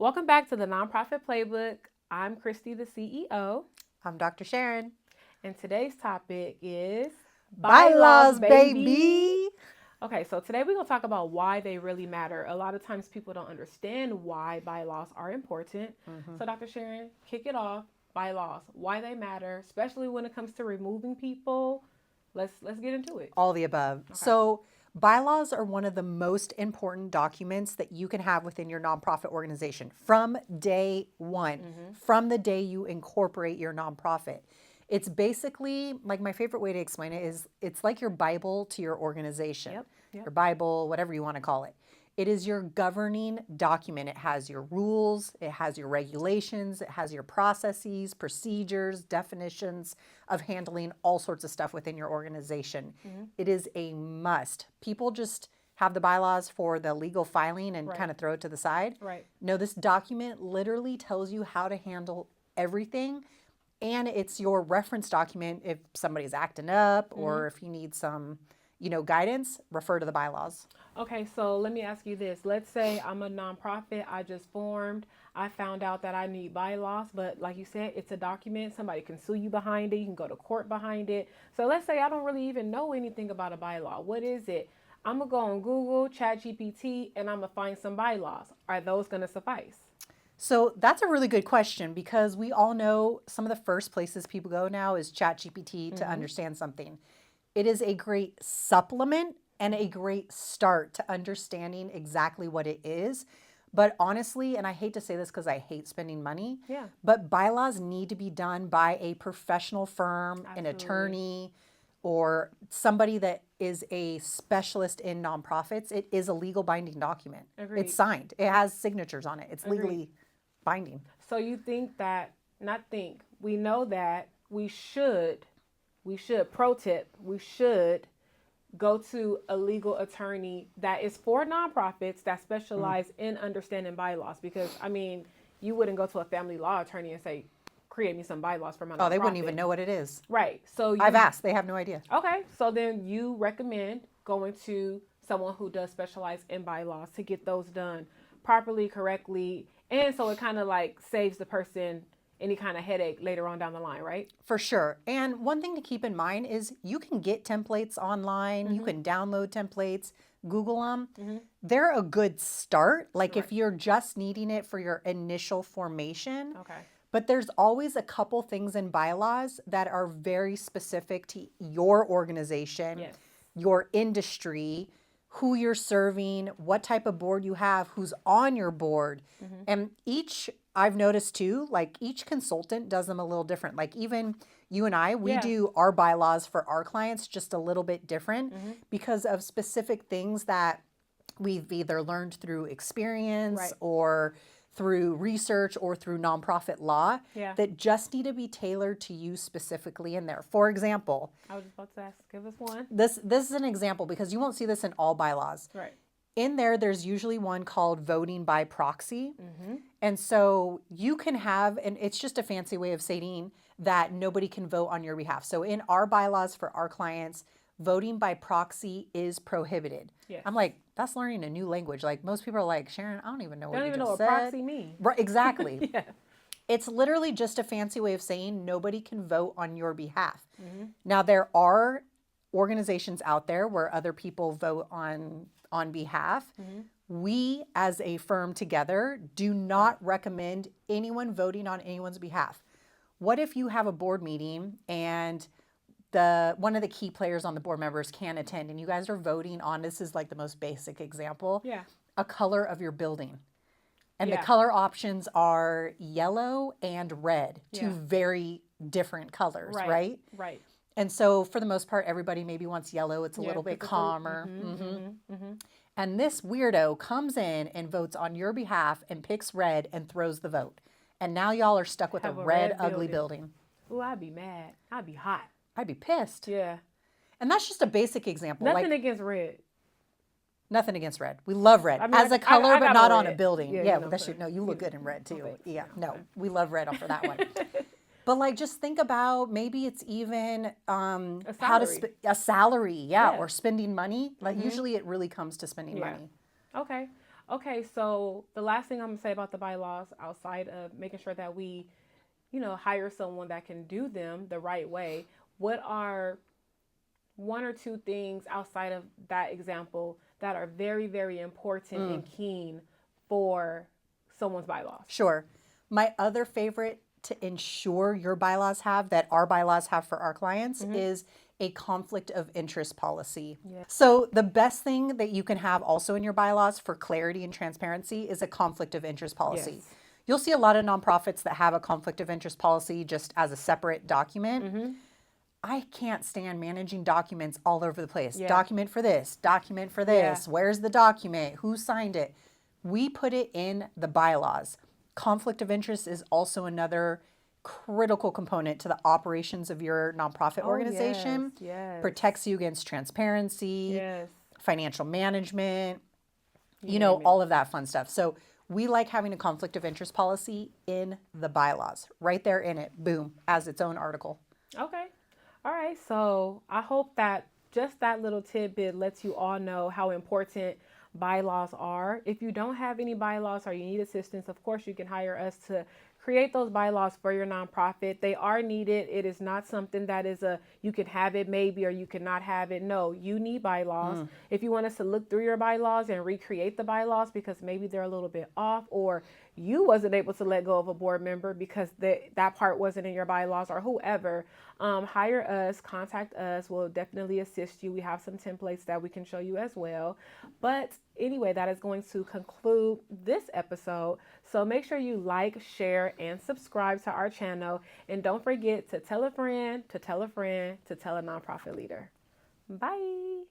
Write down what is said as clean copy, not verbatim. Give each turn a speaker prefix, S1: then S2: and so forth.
S1: Welcome back to the Nonprofit Playbook. I'm Christi, the CEO.
S2: I'm Dr. Sharon.
S1: And today's topic is
S2: Bylaws, baby.
S1: Okay, so today we're going to talk about why they really matter. A lot of times people don't understand why bylaws are important. So Dr. Sharon, kick it off. Bylaws, why they matter, especially when it comes to removing people. Let's get into it.
S2: All the above.
S1: Okay.
S2: So bylaws are one of the most important documents that you can have within your nonprofit organization from day one, from the day you incorporate your nonprofit. It's basically, like, my favorite way to explain it is it's like your Bible to your organization.
S1: Yep.
S2: Your Bible, whatever you want to call it. It is your governing document. It has your rules, it has your regulations, it has your processes, procedures, definitions of handling all sorts of stuff within your organization. It is a must. People just have the bylaws for the legal filing and kind of throw it to the side.
S1: Right.
S2: No, this document literally tells you how to handle everything. And it's your reference document if somebody's acting up or if you need some, guidance, refer to the bylaws.
S1: Okay, so let me ask you this. Let's say I'm a nonprofit, I just formed, I found out that I need bylaws, but like you said, it's a document. Somebody can sue you behind it. You can go to court behind it. So let's say I don't really even know anything about a bylaw. What is it? I'm going to go on Google, ChatGPT, and I'm going to find some bylaws. Are those going to suffice?
S2: So that's a really good question because we all know some of the first places people go now is ChatGPT to understand something. It is a great supplement and a great start to understanding exactly what it is. But honestly, and I hate to say this because I hate spending money, but bylaws need to be done by a professional firm, an attorney, or somebody that is a specialist in nonprofits. It is a legal binding document.
S1: Agreed.
S2: It's signed. It has signatures on it. It's legally binding.
S1: So you think that, we know that we should, pro tip, we should go to a legal attorney that is for nonprofits that specialize in understanding bylaws. Because, you wouldn't go to a family law attorney and say, create me some bylaws for my nonprofit.
S2: Oh, they wouldn't even know what it is.
S1: Right. So
S2: I've asked. They have no idea.
S1: Okay. So then you recommend going to someone who does specialize in bylaws to get those done properly, correctly. And so it kind of like saves the person any kind of headache later on down the line, right?
S2: For sure. And one thing to keep in mind is you can get templates online. You can download templates, Google them. They're a good start. Like if you're just needing it for your initial formation.
S1: Okay.
S2: But there's always a couple things in bylaws that are very specific to your organization, your industry, who you're serving, what type of board you have, who's on your board. And I've noticed too, like each consultant does them a little different. Like even you and I, we do our bylaws for our clients just a little bit different because of specific things that we've either learned through experience or through research or through nonprofit law that just need to be tailored to you specifically in there. For example,
S1: I was just about to ask, give us one.
S2: This is an example because you won't see this in all bylaws.
S1: Right.
S2: In there's usually one called voting by proxy. And so you can have, and it's just a fancy way of saying that nobody can vote on your behalf. So in our bylaws for our clients, voting by proxy is prohibited.
S1: Yes.
S2: I'm like, that's learning a new language. Like most people are like, Sharon, I don't even know what you just said.
S1: Don't even know what proxy means.
S2: Right, exactly. It's literally just a fancy way of saying nobody can vote on your behalf. Now there are organizations out there where other people vote on behalf. We as a firm together do not recommend anyone voting on anyone's behalf. What if you have a board meeting and one of the key players on the board members can attend and you guys are voting on, this is like the most basic example, a color of your building. And the color options are yellow and red, two very different colors, right?
S1: Right.
S2: And so for the most part, everybody maybe wants yellow. It's a little bit calmer. And this weirdo comes in and votes on your behalf and picks red and throws the vote. And now y'all are stuck with a red ugly building.
S1: Ooh, I'd be mad. I'd be hot.
S2: I'd be pissed.
S1: Yeah.
S2: And that's just a basic example.
S1: Nothing against red.
S2: Nothing against red. We love red as a color, but not on a building. You look good in red too. We love red for that one. But like, just think about maybe it's even a salary, or spending money. Like usually it really comes to spending money.
S1: Okay. Okay, so the last thing I'm gonna say about the bylaws, outside of making sure that we, hire someone that can do them the right way, what are one or two things outside of that example that are very, very important and keen for someone's bylaws?
S2: Sure. My other favorite to ensure your bylaws have, that our bylaws have for our clients, is a conflict of interest policy.
S1: Yeah.
S2: So, the best thing that you can have also in your bylaws for clarity and transparency is a conflict of interest policy.
S1: Yes.
S2: You'll see a lot of nonprofits that have a conflict of interest policy just as a separate document. I can't stand managing documents all over the place.
S1: Yeah.
S2: Document for this, document for this.
S1: Yeah.
S2: Where's the document? Who signed it? We put it in the bylaws. Conflict of interest is also another critical component to the operations of your nonprofit organization.
S1: Yes.
S2: Protects you against transparency,
S1: Yes.
S2: financial management,
S1: name it.
S2: all of that fun stuff. So we like having a conflict of interest policy in the bylaws, right there in it, boom, as its own article.
S1: Okay. All right. So I hope that just that little tidbit lets you all know how important bylaws are. If you don't have any bylaws or you need assistance, of course, you can hire us to create those bylaws for your nonprofit. They are needed. It is not something that is you can have it maybe or you cannot have it. No, you need bylaws. If you want us to look through your bylaws and recreate the bylaws because maybe they're a little bit off, or you wasn't able to let go of a board member because that part wasn't in your bylaws, or whoever, hire us, contact us. We'll definitely assist you. We have some templates that we can show you as well. But anyway, that is going to conclude this episode. So make sure you like, share, and subscribe to our channel. And don't forget to tell a friend, to tell a friend, to tell a nonprofit leader. Bye.